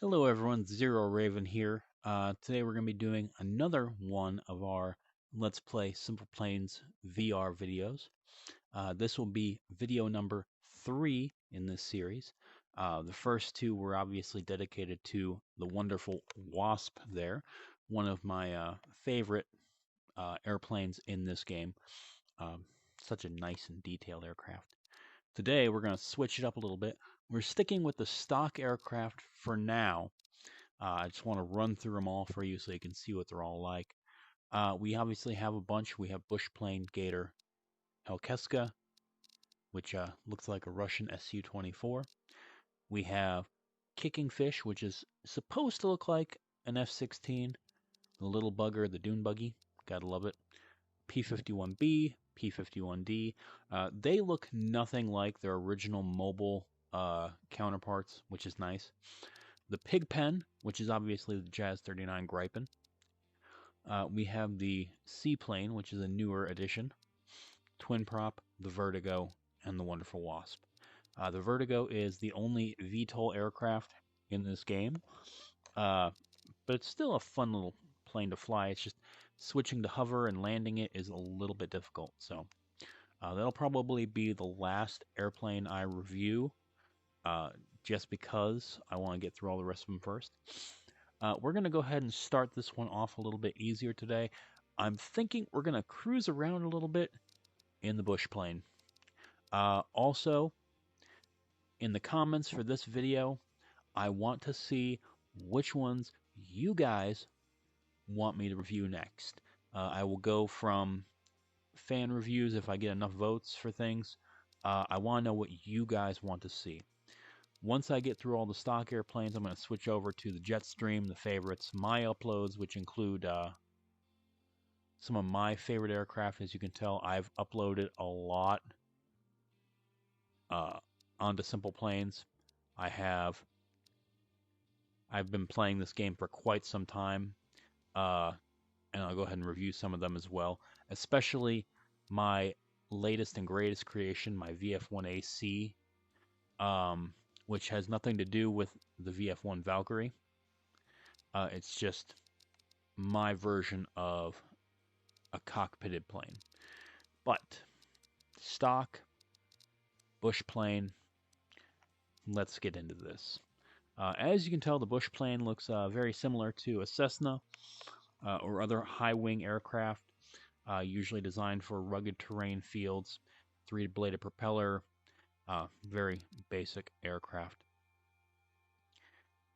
Hello everyone, Zero Raven here. Today we're going to be doing another one of our Let's Play Simple Planes VR videos. This will be video number 3 in this series. The first two were obviously dedicated to the wonderful Wasp there, one of my favorite airplanes in this game. Um, Such a nice and detailed aircraft. Today we're going to switch it up a little bit. We're sticking with the stock aircraft for now. I just want to run through them all for you so you can see what they're all like. We obviously have a bunch. We have Bushplane, Gator, Helkeska, which looks like a Russian Su-24. We have Kicking Fish, which is supposed to look like an F-16. The little bugger, the dune buggy. Gotta love it. P-51B, P-51D. They look nothing like their original mobile counterparts, which is nice. The Pigpen, which is obviously the Jazz 39 Gripen. We have the Seaplane, which is a newer addition. Twin Prop, the Vertigo, and the Wonderful Wasp. The Vertigo is the only VTOL aircraft in this game, but it's still a fun little plane to fly. It's just switching to hover and landing it is a little bit difficult. So that'll probably be the last airplane I review, just because I want to get through all the rest of them first. We're going to go ahead and start this one off a little bit easier today. I'm thinking we're going to cruise around a little bit in the bush plane. Also, in the comments for this video, I want to see which ones you guys want me to review next. I will go from fan reviews if I get enough votes for things. I want to know what you guys want to see. Once I get through all the stock airplanes, I'm going to switch over to the Jetstream, the favorites, my uploads, which include some of my favorite aircraft. As you can tell, I've uploaded a lot onto Simple Planes. I've been playing this game for quite some time, and I'll go ahead and review some of them as well, especially my latest and greatest creation, my VF-1AC, which has nothing to do with the VF-1 Valkyrie. It's just my version of a cockpitted plane. But stock, bush plane, let's get into this. As you can tell, the bush plane looks very similar to a Cessna or other high-wing aircraft, usually designed for rugged terrain fields, three-bladed propeller, very basic aircraft.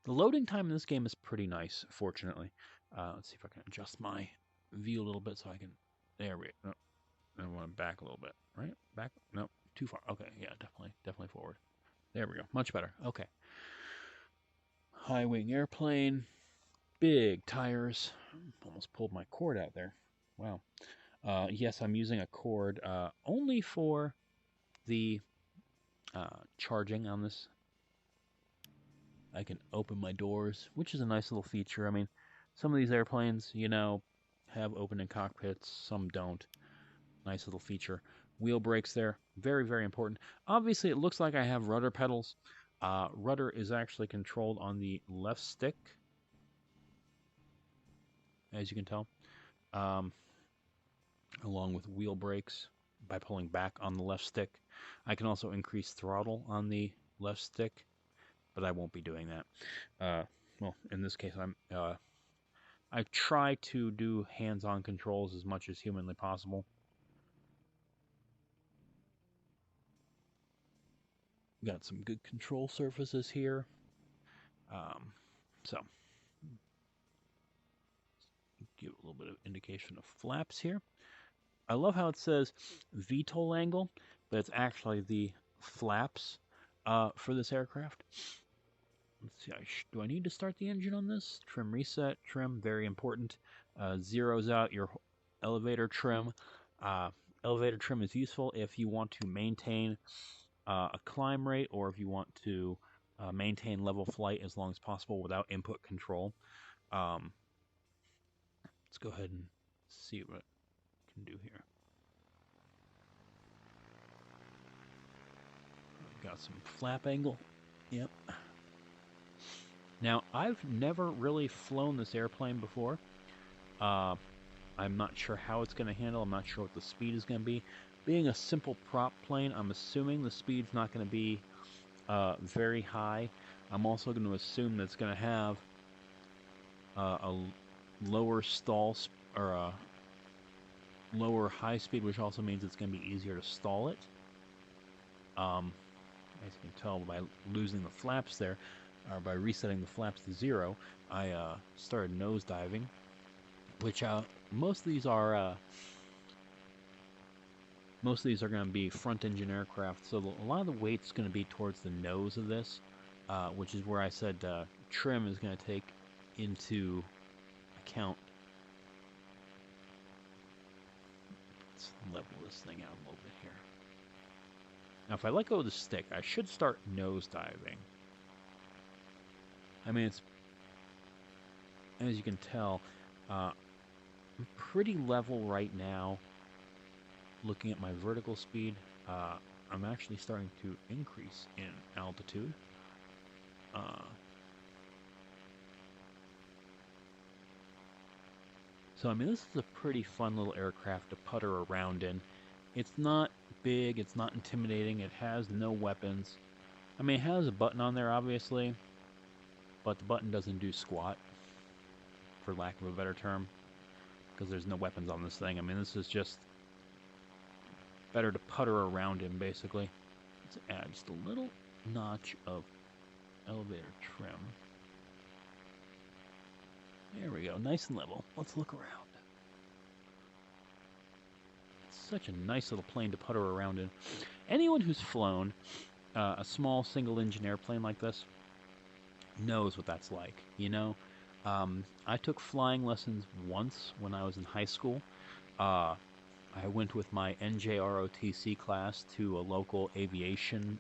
The loading time in this game is pretty nice, fortunately. Let's see if I can adjust my view a little bit so I can... There we go. I want to back a little bit, right? Back? No, too far. Okay, yeah, definitely forward. There we go. Much better. Okay. High wing airplane, big tires. Almost pulled my cord out there. Wow. Yes, I'm using a cord only for the charging on this. I can open my doors, which is a nice little feature. I mean, some of these airplanes, you know, have opening cockpits, some don't. Nice little feature. Wheel brakes there, very, very important. Obviously, it looks like I have rudder pedals. Rudder is actually controlled on the left stick, as you can tell, along with wheel brakes by pulling back on the left stick. I can also increase throttle on the left stick, but I won't be doing that. Well, in this case, I try to do hands-on controls as much as humanly possible. Got some good control surfaces here. So, give a little bit of indication of flaps here. I love how it says VTOL angle, but it's actually the flaps for this aircraft. Let's see, do I need to start the engine on this? Trim reset, trim, very important. Zeroes out your elevator trim. Elevator trim is useful if you want to maintain a climb rate, or if you want to maintain level flight as long as possible without input control. Let's go ahead and see what I can do here. Got some flap angle. Yep. Now, I've never really flown this airplane before. Uh, I'm not sure how it's going to handle. I'm not sure what the speed is going to be. Being a simple prop plane, I'm assuming the speed's not going to be very high. I'm also going to assume that it's going to have a lower or a lower high speed, which also means it's going to be easier to stall it. As you can tell by losing the flaps there, or by resetting the flaps to 0, I started nosediving, which most of these are going to be front engine aircraft, so a lot of the weight's going to be towards the nose of this, which is where I said trim is going to take into account. Let's level this thing out a little bit here. Now, if I let go of the stick, I should start nosediving. I mean, it's, as you can tell, I'm pretty level right now. Looking at my vertical speed, I'm actually starting to increase in altitude. So, I mean, this is a pretty fun little aircraft to putter around in. It's not big, it's not intimidating, it has no weapons. I mean, it has a button on there, obviously, but the button doesn't do squat, for lack of a better term, because there's no weapons on this thing. I mean, this is just better to putter around in, basically. Let's add just a little notch of elevator trim. There we go, nice and level. Let's look around. It's such a nice little plane to putter around in. Anyone who's flown a small single-engine airplane like this knows what that's like, you know? I took flying lessons once when I was in high school. I went with my NJROTC class to a local aviation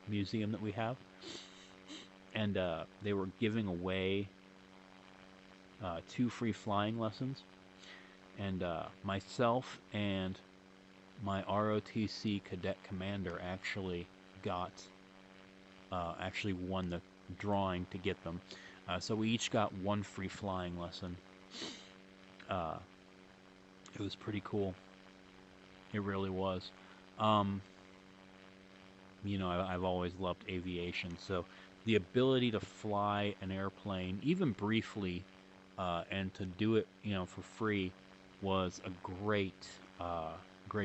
museum that we have, and they were giving away 2 free flying lessons, and myself and my ROTC cadet commander actually won the drawing to get them. So we each got 1 free flying lesson. It was pretty cool. It really was. You know, I've always loved aviation, so the ability to fly an airplane, even briefly, and to do it, you know, for free, was a great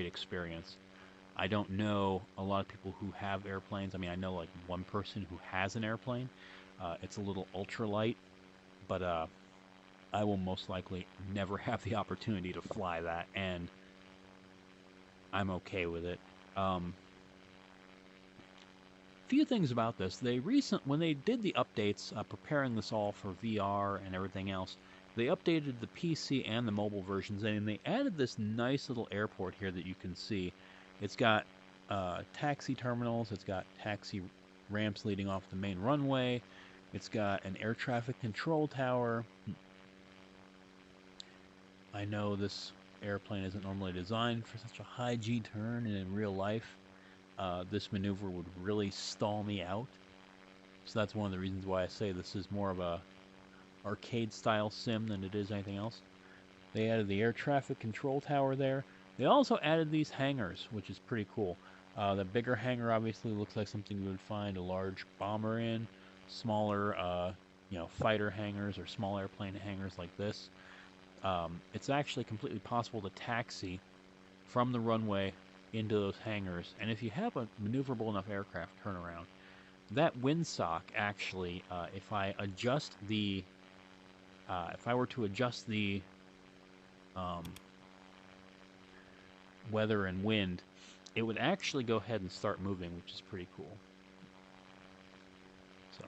experience. I don't know a lot of people who have airplanes. I mean, I know like one person who has an airplane. It's a little ultralight, but I will most likely never have the opportunity to fly that, and I'm okay with it. Few things about this. When they did the updates, preparing this all for VR and everything else, they updated the PC and the mobile versions, and they added this nice little airport here that you can see. It's got taxi terminals, it's got taxi ramps leading off the main runway, it's got an air traffic control tower. I know this airplane isn't normally designed for such a high G turn, and in real life, this maneuver would really stall me out. So that's one of the reasons why I say this is more of a arcade-style sim than it is anything else. They added the air traffic control tower there. They also added these hangars, which is pretty cool. The bigger hangar obviously looks like something you would find a large bomber in. Smaller, you know, fighter hangars or small airplane hangars like this. It's actually completely possible to taxi from the runway into those hangars, and if you have a maneuverable enough aircraft turnaround, that windsock actually, if I were to adjust the weather and wind, it would actually go ahead and start moving, which is pretty cool. So,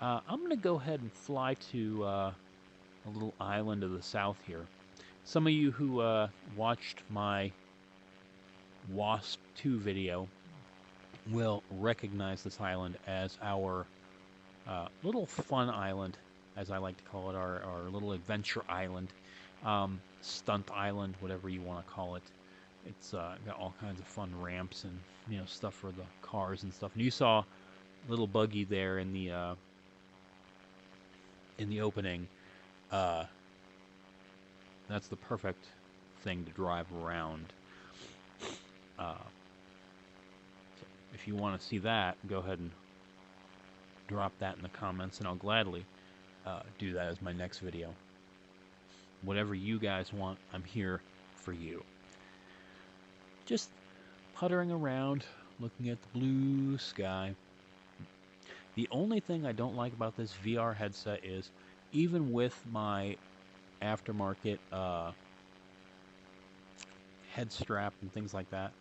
I'm going to go ahead and fly to a little island to the south here. Some of you who watched my WASP 2 video will recognize this island as our little fun island, as I like to call it, our little adventure island, stunt island, whatever you want to call it. It's got all kinds of fun ramps and, you know, stuff for the cars and stuff. And you saw little buggy there in the in the opening, that's the perfect thing to drive around. So if you want to see that, go ahead and drop that in the comments, and I'll gladly do that as my next video. Whatever you guys want, I'm here for you. Just puttering around, looking at the blue sky. The only thing I don't like about this VR headset is, even with my aftermarket head strap and things like that,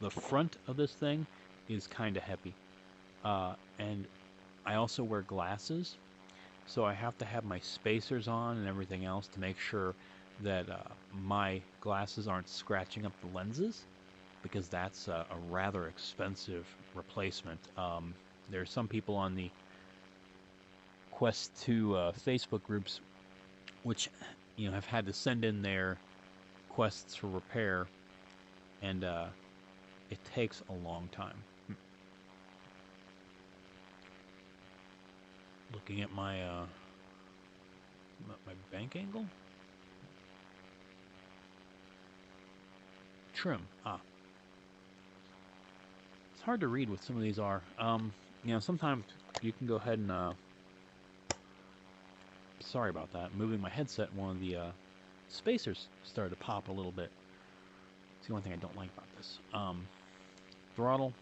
the front of this thing is kind of heavy. And I also wear glasses, so I have to have my spacers on and everything else to make sure that my glasses aren't scratching up the lenses, because that's a rather expensive replacement. There's some people on the Quest 2 Facebook groups which, you know, have had to send in their Quests for repair, and it takes a long time. Looking at my bank angle? Trim. It's hard to read what some of these are. You know, sometimes you can go ahead and sorry about that. Moving my headset, one of the spacers started to pop a little bit. It's the only thing I don't like about this. Throttle,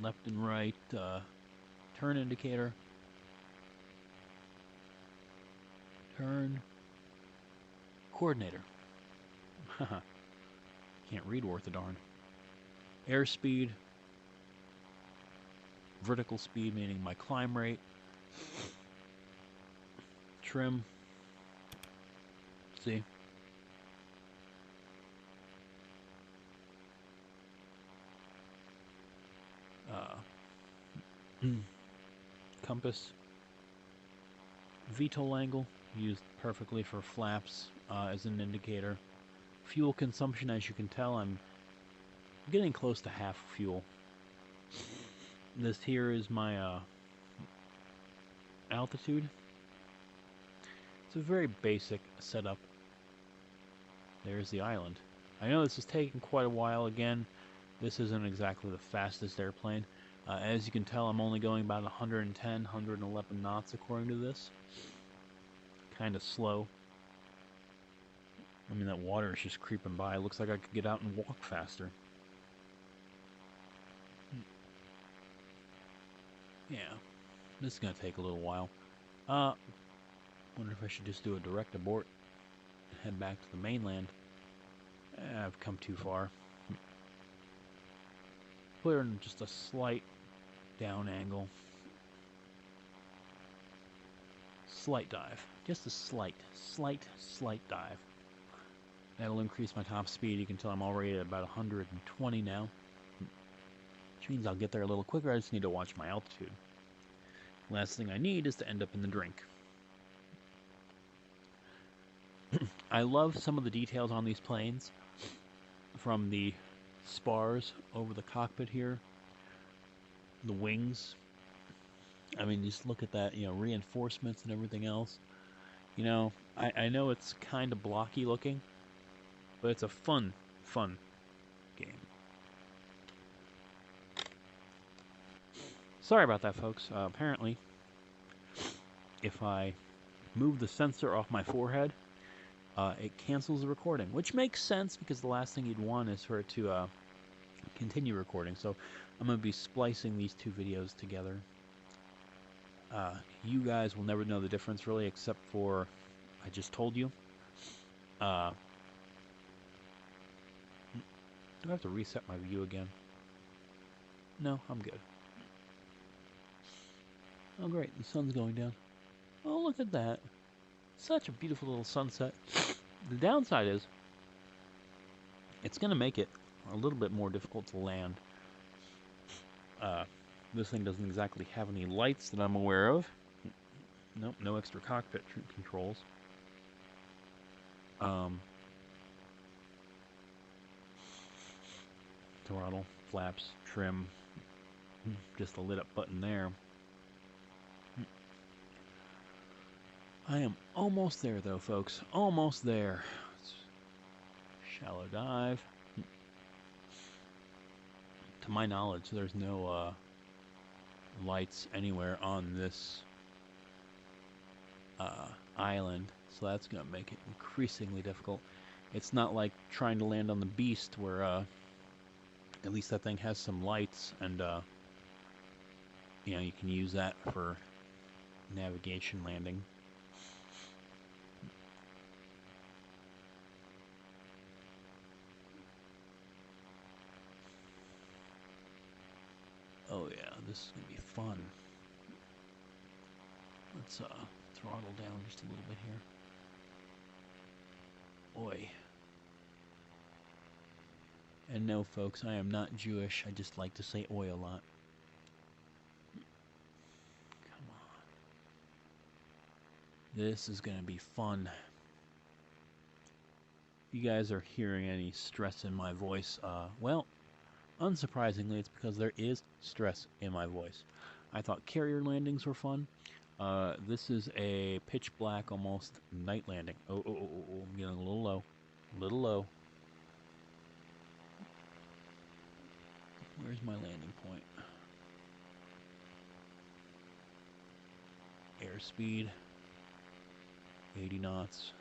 left and right, turn indicator, turn, coordinator. Can't read worth a darn. Airspeed, vertical speed, meaning my climb rate, trim, see, compass, VTOL angle, used perfectly for flaps as an indicator. Fuel consumption, as you can tell, I'm getting close to half fuel. This here is my altitude. It's a very basic setup. There's the island. I know this is taking quite a while. Again, this isn't exactly the fastest airplane. As you can tell, I'm only going about 110, 111 knots according to this. Kind of slow. I mean, that water is just creeping by. It looks like I could get out and walk faster. Yeah, this is going to take a little while. Wonder if I should just do a direct abort and head back to the mainland. I've come too far. Put her in just a slight down angle. Slight dive. Just a slight dive. That'll increase my top speed. You can tell I'm already at about 120 now. Which means I'll get there a little quicker. I just need to watch my altitude. Last thing I need is to end up in the drink. I love some of the details on these planes. From the spars over the cockpit here. The wings. I mean, just look at that, you know, reinforcements and everything else. You know, I know it's kind of blocky looking, but it's a fun game. Sorry about that, folks. Apparently, if I move the sensor off my forehead, it cancels the recording, which makes sense because the last thing you'd want is for it to continue recording. So I'm going to be splicing these two videos together. You guys will never know the difference really, except for I just told you. Do I have to reset my view again? No, I'm good. Oh great, the sun's going down. Oh, look at that. Such a beautiful little sunset. The downside is it's going to make it a little bit more difficult to land. This thing doesn't exactly have any lights that I'm aware of. Nope, no extra cockpit controls. Throttle, flaps, trim, just a lit up button there. I am almost there, though, folks. Almost there. Shallow dive. To my knowledge, there's no lights anywhere on this island, so that's going to make it increasingly difficult. It's not like trying to land on the Beast, where at least that thing has some lights, and you know, you can use that for navigation landing. Oh yeah, this is gonna be fun. Let's throttle down just a little bit here. Boy. And no, folks, I am not Jewish. I just like to say oi a lot. Come on. This is gonna be fun. If you guys are hearing any stress in my voice, well, unsurprisingly, it's because there is stress in my voice. I thought carrier landings were fun. This is a pitch black, almost night landing. Oh, I'm getting a little low. A little low. Where's my landing point? Airspeed, 80 knots.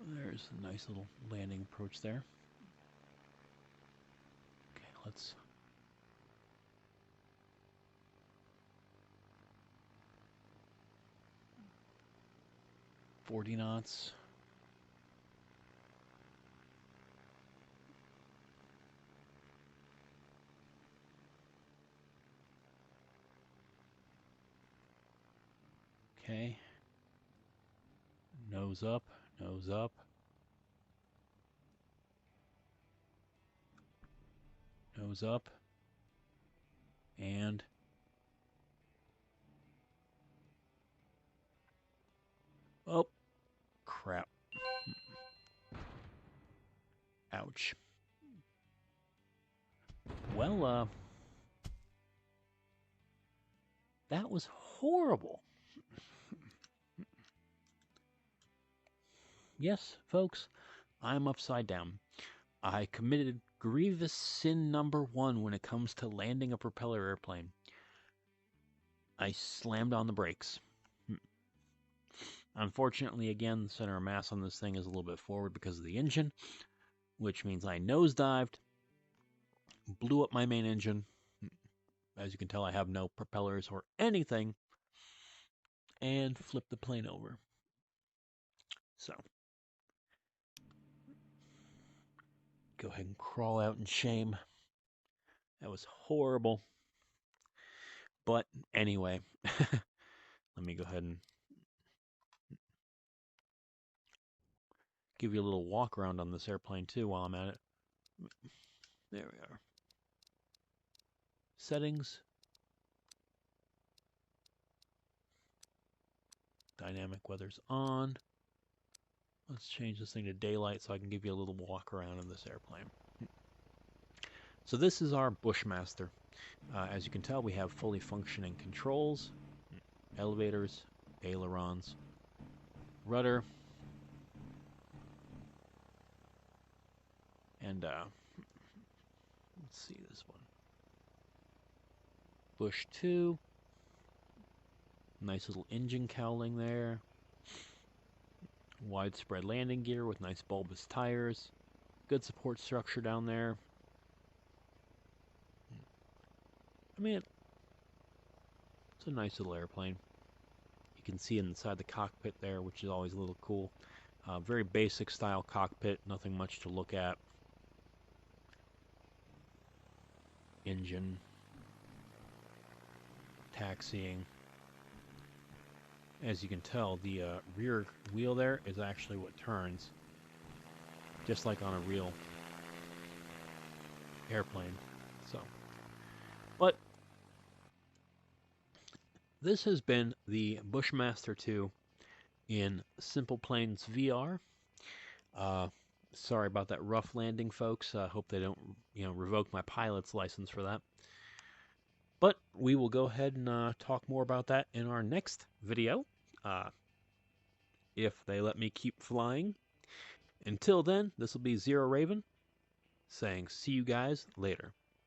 There's a nice little landing approach there. Okay, let's... $40 knots. Okay. Nose up, nose up. Nose up. And... oh, crap. Ouch. Well, that was horrible. Yes, folks, I'm upside down. I committed grievous sin number 1 when it comes to landing a propeller airplane. I slammed on the brakes. Unfortunately, again, the center of mass on this thing is a little bit forward because of the engine, which means I nosedived, blew up my main engine. As you can tell, I have no propellers or anything, and flipped the plane over. So, go ahead and crawl out in shame. That was horrible. But anyway, let me go ahead and give you a little walk around on this airplane too while I'm at it. There we are. Settings. Dynamic weather's on. Let's change this thing to daylight so I can give you a little walk around in this airplane. So this is our Bushmaster. As you can tell, we have fully functioning controls, elevators, ailerons, rudder, and let's see this one. Bush 2. Nice little engine cowling there. Widespread landing gear with nice bulbous tires. Good support structure down there. I mean, it's a nice little airplane. You can see inside the cockpit there, which is always a little cool. Very basic style cockpit, nothing much to look at. Engine. Taxiing. As you can tell, the rear wheel there is actually what turns, just like on a real airplane. So, but this has been the Bushmaster 2 in SimplePlanes VR. Sorry about that rough landing, folks. Hope they don't, revoke my pilot's license for that. But we will go ahead and talk more about that in our next video, if they let me keep flying. Until then, this will be Zero Raven saying see you guys later.